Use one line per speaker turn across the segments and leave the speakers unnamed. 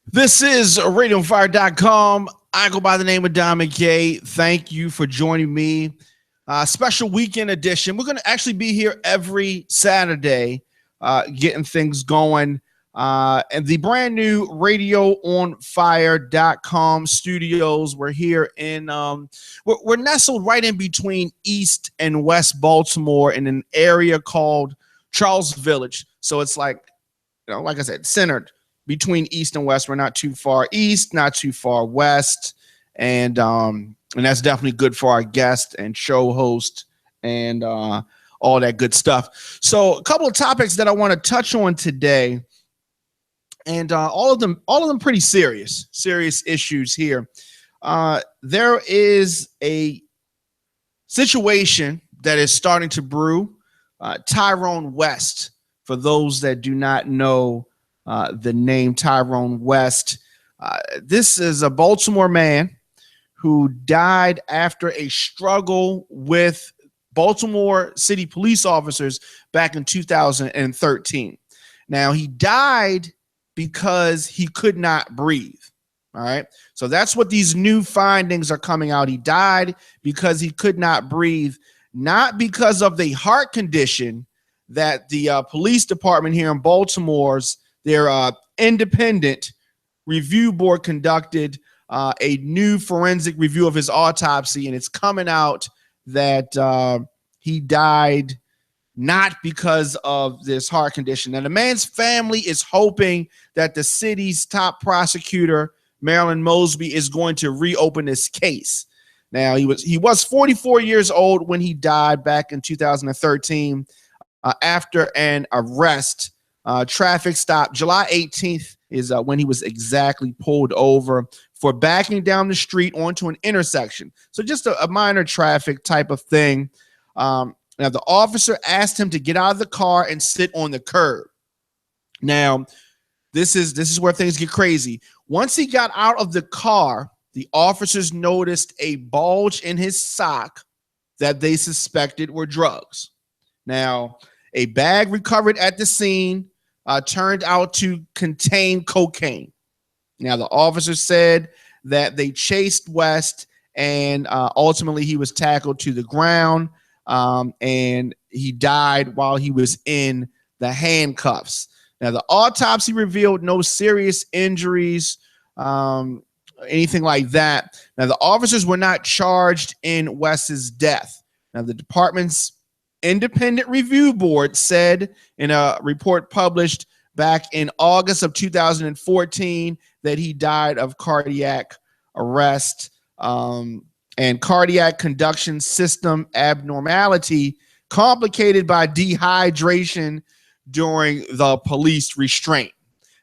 This is RadioFire.com. I go by the name of Don McKay. Thank you for joining me. Special weekend edition. We're going to actually be here every Saturday, getting things going. And the brand new RadioOnFire.com studios. We're here in, we're nestled right in between East and West Baltimore in an area called Charles Village. So it's like, like I said, centered between East and West. We're not too far east, not too far west, and that's definitely good for our guest and show host and all that good stuff. So a couple of topics that I want to touch on today, and all of them pretty serious issues here. There is a situation that is starting to brew. Tyrone West, for those that do not know the name Tyrone West. This is a Baltimore man who died after a struggle with Baltimore City police officers back in 2013. Now, he died because he could not breathe. All right. So that's what these new findings are coming out. He died because he could not breathe, not because of the heart condition that the police department here in Baltimore's their independent review board conducted a new forensic review of his autopsy, and it's coming out that he died not because of this heart condition. Now, the man's family is hoping that the city's top prosecutor, Marilyn Mosby, is going to reopen this case. Now, he was 44 years old when he died back in 2013 after an arrest. Traffic stop. July 18th is when he was exactly pulled over for backing down the street onto an intersection. So just a minor traffic type of thing. Now, the officer asked him to get out of the car and sit on the curb. Now, this is where things get crazy. Once he got out of the car, the officers noticed a bulge in his sock that they suspected were drugs. Now, a bag recovered at the scene turned out to contain cocaine. Now, the officer said that they chased West, and ultimately he was tackled to the ground, and he died while he was in the handcuffs. Now, the autopsy revealed no serious injuries, anything like that. Now, the officers were not charged in West's death. Now, the department's independent review board said in a report published back in August of 2014 that he died of cardiac arrest and cardiac conduction system abnormality complicated by dehydration during the police restraint.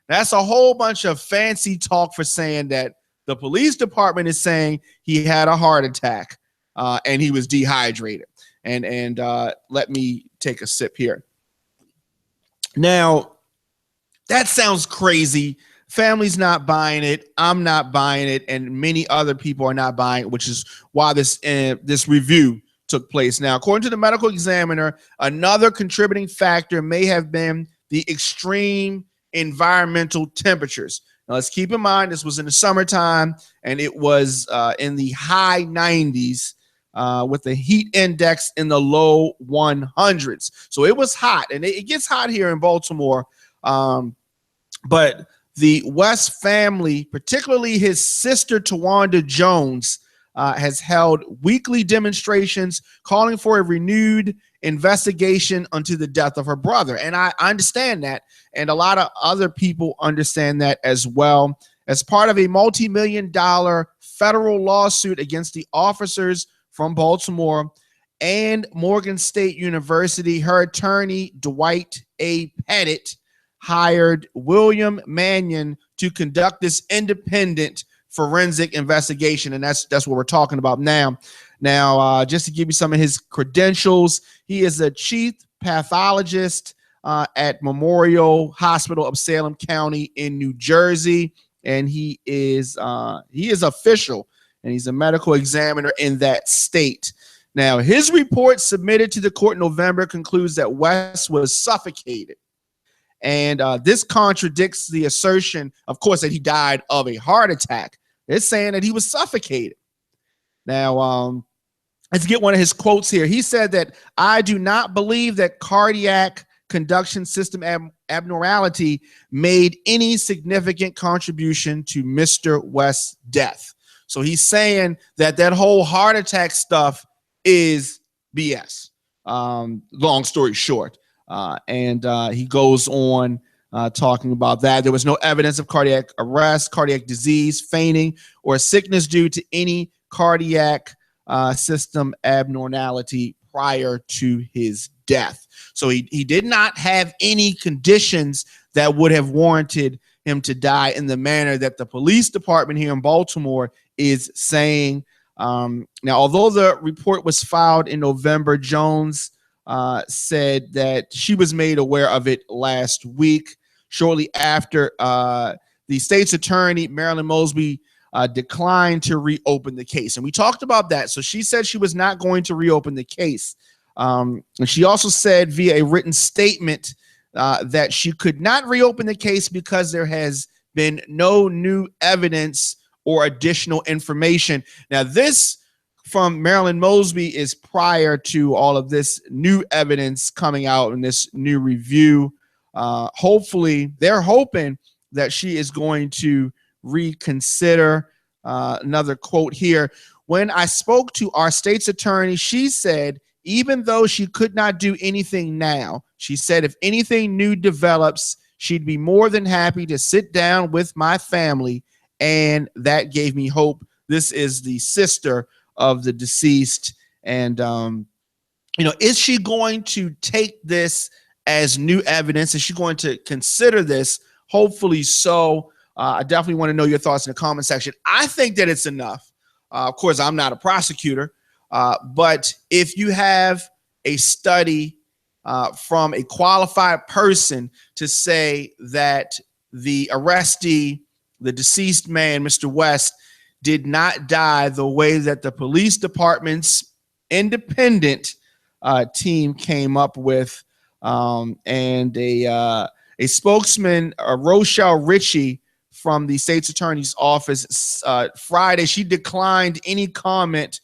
That's a whole bunch of fancy talk for saying that the police department is saying he had a heart attack and he was dehydrated. And let me take a sip here. Now, that sounds crazy. Family's not buying it. I'm not buying it. And many other people are not buying it, which is why this review took place. Now, according to the medical examiner, another contributing factor may have been the extreme environmental temperatures. Now, let's keep in mind this was in the summertime, and it was in the high 90s. With the heat index in the low 100s. So it was hot, and it gets hot here in Baltimore. But the West family, particularly his sister, Tawanda Jones, has held weekly demonstrations calling for a renewed investigation into the death of her brother. And I understand that. And a lot of other people understand that as well. As part of a multi-million-dollar federal lawsuit against the officers from Baltimore and Morgan State University, her attorney, Dwight A. Pettit, hired William Mannion to conduct this independent forensic investigation. And that's what we're talking about now. Now, just to give you some of his credentials, he is a chief pathologist at Memorial Hospital of Salem County in New Jersey. And he is official, and he's a medical examiner in that state. Now, his report submitted to the court in November concludes that West was suffocated And this contradicts the assertion, of course, that he died of a heart attack. They're saying that he was suffocated. Now, let's get one of his quotes here. He said that I do not believe that cardiac conduction system abnormality made any significant contribution to Mr. West's death. So he's saying that that whole heart attack stuff is BS. Long story short. And he goes on talking about that. There was no evidence of cardiac arrest, cardiac disease, fainting, or sickness due to any cardiac system abnormality prior to his death. So he did not have any conditions that would have warranted him to die in the manner that the police department here in Baltimore is saying. Now, although the report was filed in November, Jones said that she was made aware of it last week, shortly after the state's attorney, Marilyn Mosby, declined to reopen the case. And we talked about that. So she said she was not going to reopen the case. And she also said via a written statement that she could not reopen the case because there has been no new evidence or additional information. Now, this from Marilyn Mosby is prior to all of this new evidence coming out in this new review. Hopefully, they're hoping that she is going to reconsider. Another quote here. When I spoke to our state's attorney, she said, even though she could not do anything now, she said, if anything new develops, she'd be more than happy to sit down with my family. And that gave me hope. This is the sister of the deceased. And, is she going to take this as new evidence? Is she going to consider this? Hopefully so. I definitely want to know your thoughts in the comment section. I think that it's enough. Of course, I'm not a prosecutor, but if you have a study from a qualified person to say that the arrestee, the deceased man, Mr. West, did not die the way that the police department's independent team came up with, and a spokesman, Rochelle Ritchie, from the state's attorney's office Friday, she declined any comment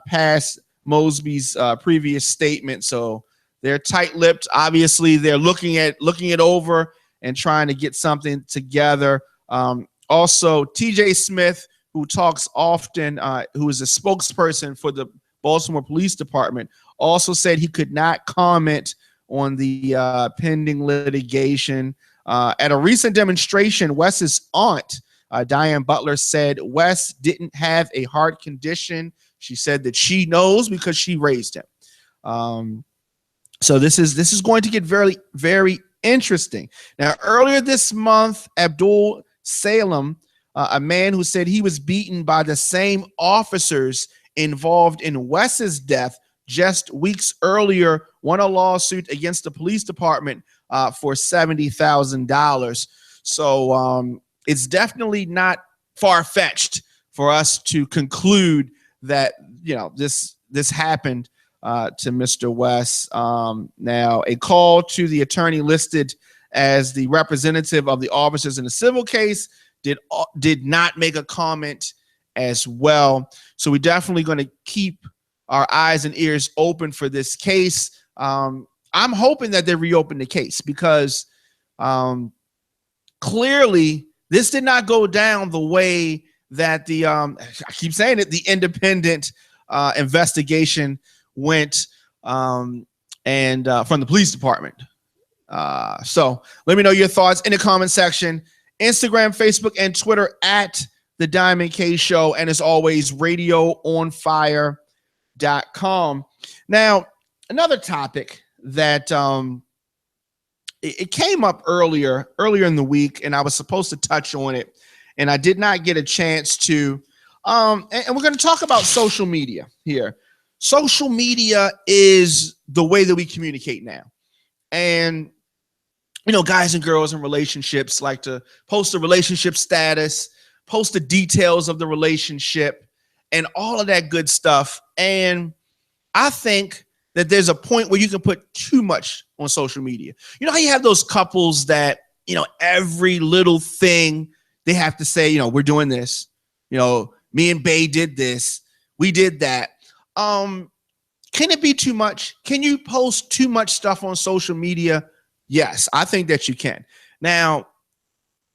past Mosby's previous statement. So they're tight-lipped. Obviously, they're looking it over and trying to get something together. Also, TJ Smith, who talks often, who is a spokesperson for the Baltimore Police Department, also said he could not comment on the pending litigation. At a recent demonstration, Wes's aunt, Diane Butler, said Wes didn't have a heart condition. She said that she knows because she raised him. So this is going to get very, very interesting. Now, earlier this month, Abdul Salem, a man who said he was beaten by the same officers involved in Wes's death just weeks earlier, won a lawsuit against the police department for $70,000. So it's definitely not far-fetched for us to conclude that this happened to Mr. West. Now, a call to the attorney listed as the representative of the officers in the civil case did not make a comment as well. So we're definitely going to keep our eyes and ears open for this case. I'm hoping that they reopen the case because clearly this did not go down the way that I keep saying it, the independent investigation went from the police department. So let me know your thoughts in the comment section. Instagram, Facebook, and Twitter at The Diamond K Show. And as always, radioonfire.com. Now, another topic that it came up earlier in the week, and I was supposed to touch on it, and I did not get a chance to. And we're going to talk about social media here. Social media is the way that we communicate now. And, guys and girls in relationships like to post the relationship status, post the details of the relationship, and all of that good stuff. And I think that there's a point where you can put too much on social media. You know how you have those couples that, you know, every little thing they have to say, you know, we're doing this, you know, me and Bay did this, we did that. Can it be too much? Can you post too much stuff on social media? Yes, I think that you can. Now,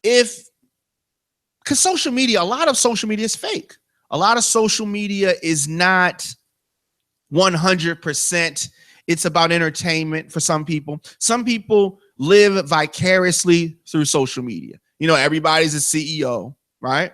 because social media, a lot of social media is fake. A lot of social media is not 100%. It's about entertainment for some people. Some people live vicariously through social media. You know, everybody's a CEO, right?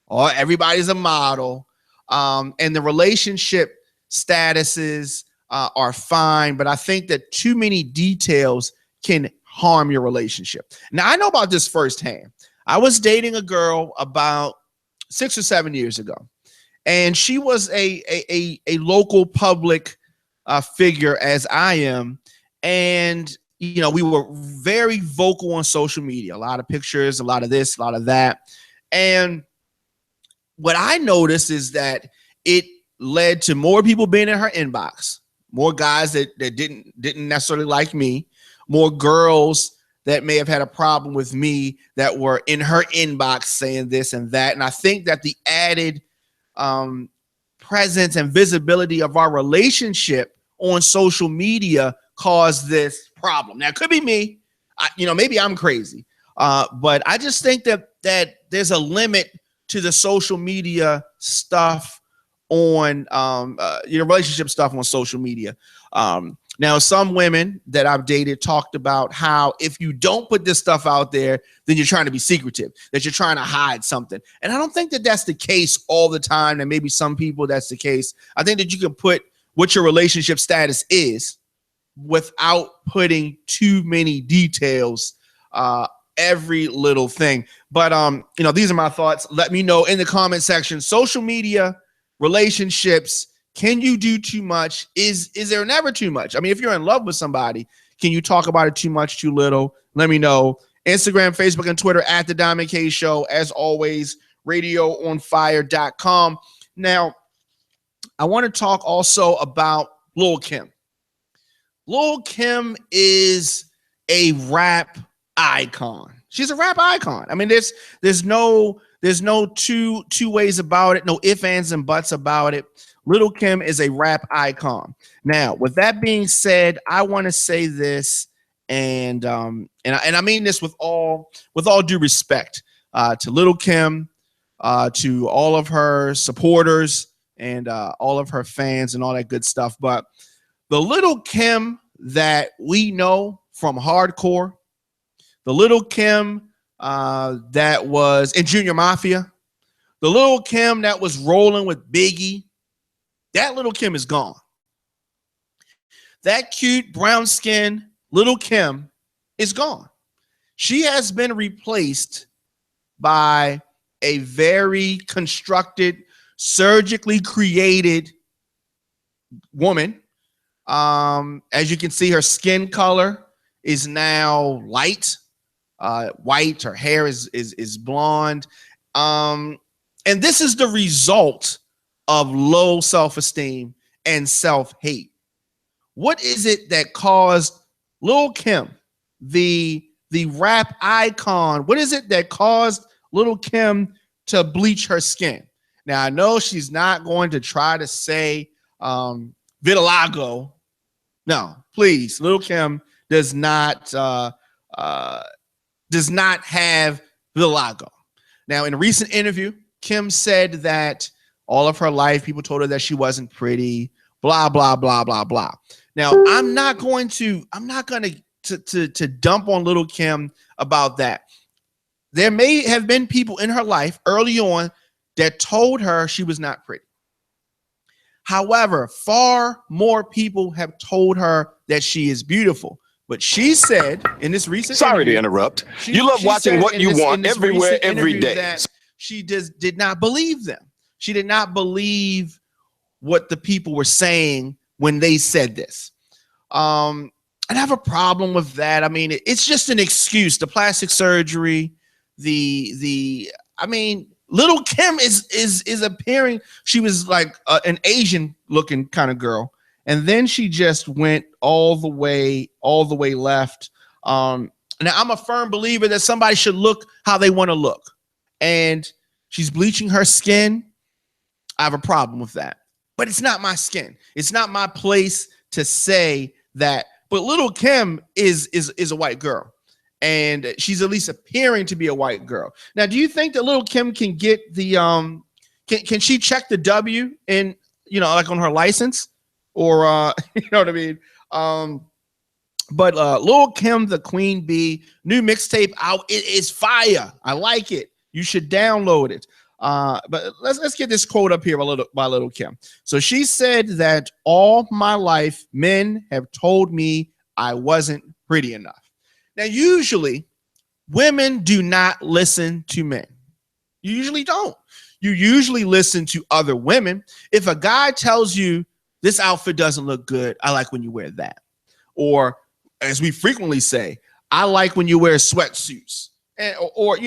Or everybody's a model. And the relationship statuses are fine, but I think that too many details can harm your relationship. Now, I know about this firsthand. I was dating a girl about 6 or 7 years ago, and she was a local public figure, as I am. And, you know, we were very vocal on social media, a lot of pictures, a lot of this, a lot of that. And what I noticed is that it led to more people being in her inbox, more guys that didn't necessarily like me, more girls that may have had a problem with me that were in her inbox saying this and that. And I think that the added presence and visibility of our relationship on social media caused this problem. Now, it could be me. Maybe I'm crazy. But I just think that there's a limit to the social media stuff on relationship stuff on social media. Now, some women that I've dated talked about how if you don't put this stuff out there, then you're trying to be secretive, that you're trying to hide something. And I don't think that that's the case all the time. And maybe some people that's the case. I think that you can put what your relationship status is without putting too many details, every little thing. But these are my thoughts. Let me know in the comment section. Social media, relationships, can you do too much? Is there never too much? I mean, if you're in love with somebody, can you talk about it too much, too little? Let me know. Instagram, Facebook, and Twitter at The Diamond K Show. As always, radioonfire.com. Now, I want to talk also about Lil' Kim. Lil' Kim is a rap icon. She's a rap icon. I mean, there's no two ways about it, no ifs, ands, and buts about it. Lil' Kim is a rap icon. Now, with that being said, I want to say this, and I mean this with all due respect to Lil' Kim, to all of her supporters and all of her fans and all that good stuff. But the Lil' Kim that we know from hardcore, the Lil' Kim that was in Junior Mafia, the Lil' Kim that was rolling with Biggie, that Lil' Kim is gone. That cute brown skin Lil' Kim is gone. She has been replaced by a very constructed, surgically created woman. As you can see, her skin color is now light, white. Her hair is blonde. And this is the result of low self-esteem and self-hate. What is it that caused Lil' Kim, the rap icon, what is it that caused Lil' Kim to bleach her skin? Now, I know she's not going to try to say vitiligo. No, please, Lil' Kim does not have vitiligo. Now, in a recent interview, Kim said that all of her life, people told her that she wasn't pretty, blah, blah, blah, blah, blah. Now, I'm not going to dump on Lil' Kim about that. There may have been people in her life early on that told her she was not pretty. However, far more people have told her that she is beautiful. But she said in this recent
Sorry
interview,
to interrupt. You love watching what you want everywhere, every day.
That she did not believe them. She did not believe what the people were saying when they said this. I have a problem with that. I mean, it's just an excuse. The plastic surgery, Lil' Kim is appearing. She was like an Asian looking kind of girl, and then she just went all the way left. Now I'm a firm believer that somebody should look how they want to look, and she's bleaching her skin. I have a problem with that, but it's not my skin. It's not my place to say that. But Lil' Kim is a white girl, and she's at least appearing to be a white girl. Now, do you think that Lil' Kim can get the can she check the W in, like on her license, or you know what I mean? But Lil' Kim, the Queen Bee, new mixtape out. It is fire. I like it. You should download it. But let's get this quote up here by Lil' Kim. So she said that all my life, men have told me I wasn't pretty enough. Now, usually, women do not listen to men. You usually don't. You usually listen to other women. If a guy tells you this outfit doesn't look good, I like when you wear that. Or, as we frequently say, I like when you wear sweatsuits. Or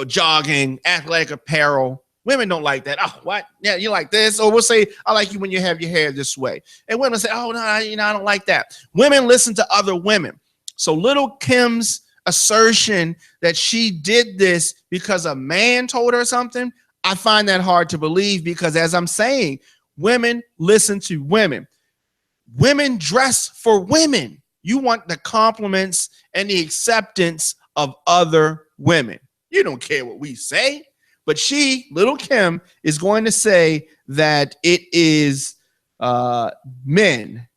jogging, athletic apparel. Women don't like that. Oh, what? Yeah, you like this? Or we'll say, I like you when you have your hair this way. And women say, oh, no, I don't like that. Women listen to other women. So Lil' Kim's assertion that she did this because a man told her something, I find that hard to believe, because as I'm saying, women listen to women. Women dress for women. You want the compliments and the acceptance of other women. You don't care what we say, but Lil' Kim, is going to say that it is men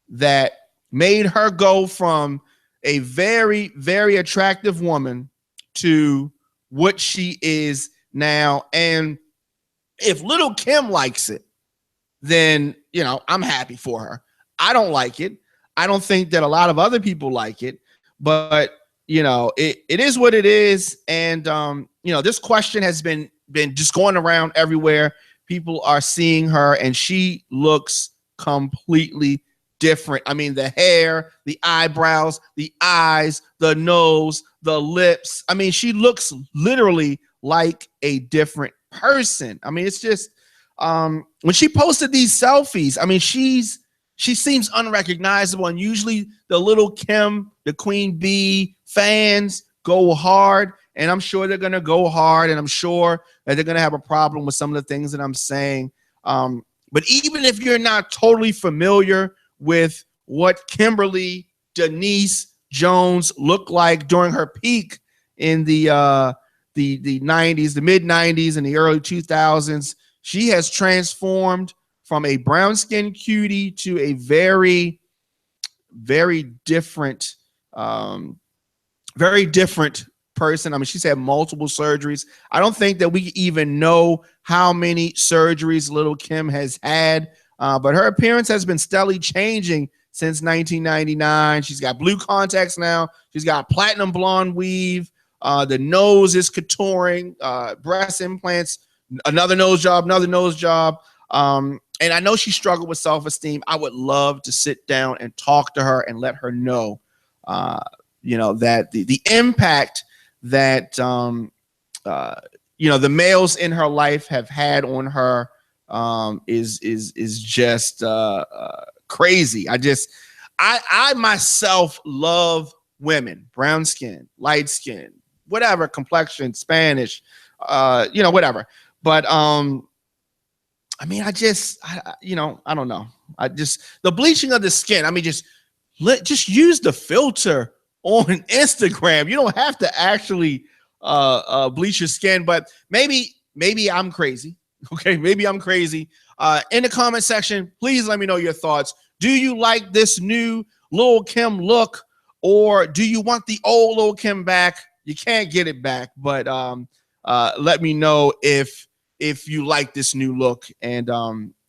that made her go from a very, very attractive woman to what she is now. And if Lil' Kim likes it, then, I'm happy for her. I don't like it. I don't think that a lot of other people like it, but it is what it is. And, this question has been just going around everywhere. People are seeing her, and she looks completely different. I mean, the hair, the eyebrows, the eyes, the nose, the lips. I mean, she looks literally like a different person. I mean, it's just, when she posted these selfies, I mean, she seems unrecognizable. And usually the Lil' Kim, the Queen Bee fans go hard, and I'm sure they're going to go hard, and I'm sure that they're going to have a problem with some of the things that I'm saying. But even if you're not totally familiar with what Kimberly Denise Jones looked like during her peak in the 90s, the mid 90s and the early 2000s, she has transformed from a brown skinned cutie to a very, very different person. I mean, she's had multiple surgeries. I don't think that we even know how many surgeries Lil' Kim has had, but her appearance has been steadily changing since 1999. She's got blue contacts now. She's got platinum blonde weave. The nose is contouring, breast implants, another nose job. And I know she struggled with self-esteem. I would love to sit down and talk to her and let her know, that the impact that, the males in her life have had on her is just crazy. I myself love women, brown skin, light skin, whatever complexion, Spanish, whatever. But I mean, I don't know. The bleaching of the skin. I mean, just use the filter on Instagram. You don't have to actually bleach your skin, but maybe I'm crazy. Okay, maybe I'm crazy. In the comment section, please let me know your thoughts. Do you like this new Lil' Kim look, or do you want the old Lil' Kim back? You can't get it back, but let me know if you like this new look. And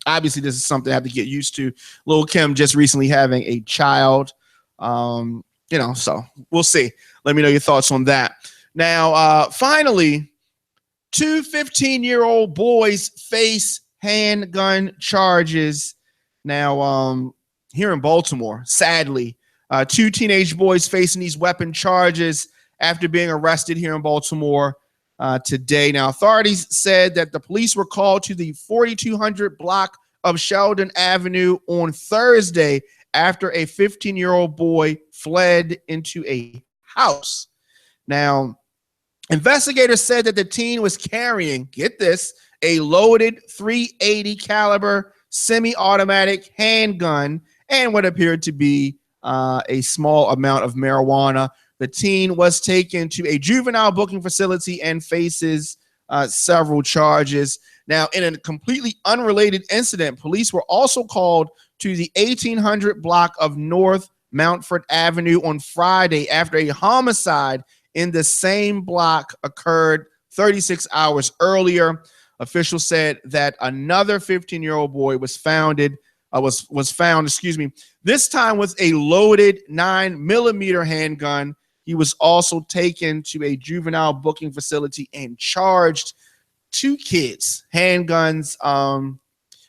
obviously this is something I have to get used to. Lil' Kim just recently having a child, so we'll see. Let me know your thoughts on that. Now, finally, 2 15-year-old boys face handgun charges. Now, here in Baltimore, sadly, 2 teenage boys facing these weapon charges after being arrested here in Baltimore today. Now, authorities said that the police were called to the 4200 block of Sheldon Avenue on Thursday after a 15-year-old boy fled into a house. Now, investigators said that the teen was carrying, get this, a loaded .380 caliber semi-automatic handgun and what appeared to be a small amount of marijuana. The teen was taken to a juvenile booking facility and faces several charges. Now, in a completely unrelated incident, police were also called to the 1800 block of North Mountford Avenue on Friday after a homicide in the same block occurred 36 hours earlier. Officials said that another 15-year-old boy was found, this time with a loaded 9mm handgun. He was also taken to a juvenile booking facility and charged. 2 kids, handguns.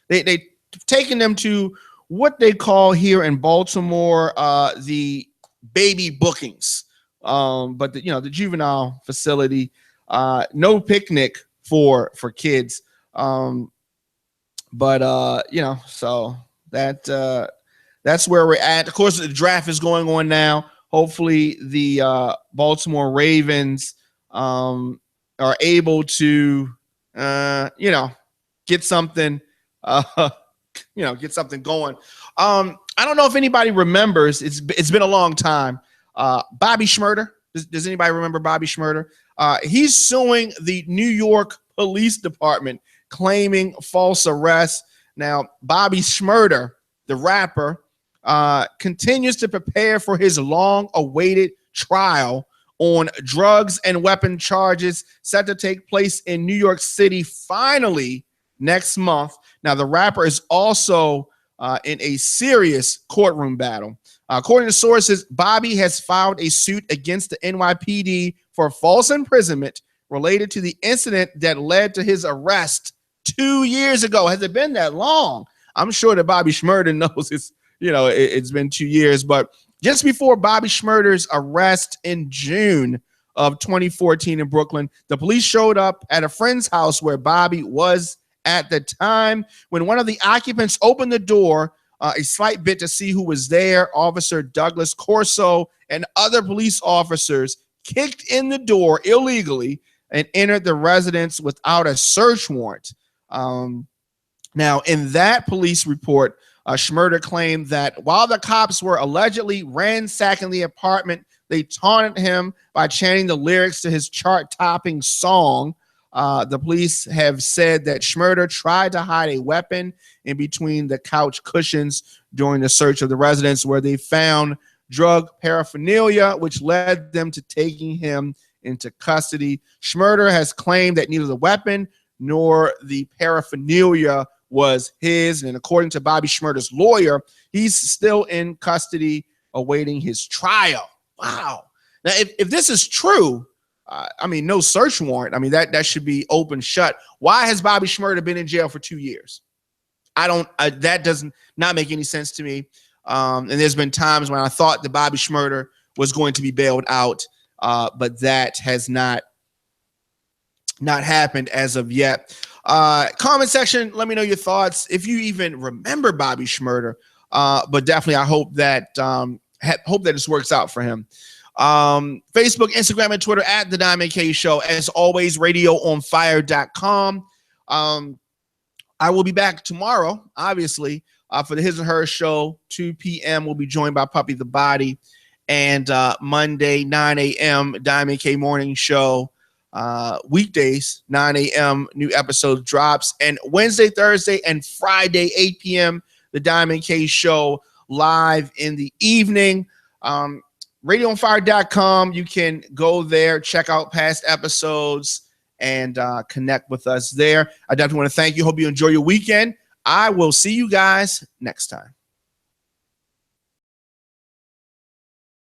They taken them to what they call here in Baltimore the baby bookings. But the juvenile facility, no picnic for kids. So that's where we're at. Of course, the draft is going on now. Hopefully the Baltimore Ravens are able to get something going. I don't know if anybody remembers, it's been a long time. Bobby Shmurda. Does anybody remember Bobby Shmurda? He's suing the New York Police Department, claiming false arrest. Now, Bobby Shmurda, the rapper, continues to prepare for his long-awaited trial on drugs and weapon charges set to take place in New York City finally next month. Now, the rapper is also in a serious courtroom battle. According to sources, Bobby has filed a suit against the NYPD for false imprisonment related to the incident that led to his arrest 2 years ago. Has it been that long? I'm sure that Bobby Shmurda knows it's been 2 years, but just before Bobby Shmurda's arrest in June of 2014 in Brooklyn, the police showed up at a friend's house where Bobby was at the time. When one of the occupants opened the door a slight bit to see who was there, Officer Douglas Corso and other police officers kicked in the door illegally and entered the residence without a search warrant. Now, in that police report, Shmurda claimed that while the cops were allegedly ransacking the apartment, they taunted him by chanting the lyrics to his chart-topping song. The police have said that Shmurda tried to hide a weapon in between the couch cushions during the search of the residence, where they found drug paraphernalia, which led them to taking him into custody. Shmurda has claimed that neither the weapon nor the paraphernalia was his. And according to Bobby Shmurda's lawyer, he's still in custody awaiting his trial. Wow. Now, if this is true, no search warrant. That should be open shut. Why has Bobby Shmurda been in jail for 2 years? That does not make any sense to me. And there's been times when I thought that Bobby Shmurda was going to be bailed out, but that has not happened as of yet. Comment section, let me know your thoughts if you even remember Bobby Shmurda. But definitely, I hope that this works out for him. Facebook, Instagram, and Twitter at The Diamond K Show. As always, radioonfire.com. I will be back tomorrow, obviously, for the His and Her show. 2 p.m. We'll be joined by Puppy the Body. And Monday, 9 a.m., Diamond K Morning Show. Weekdays, 9 a.m., new episode drops. And Wednesday, Thursday, and Friday, 8 p.m., The Diamond K Show live in the evening. RadioOnFire.com. You can go there, check out past episodes, and connect with us there. I definitely want to thank you. Hope you enjoy your weekend. I will see you guys next time.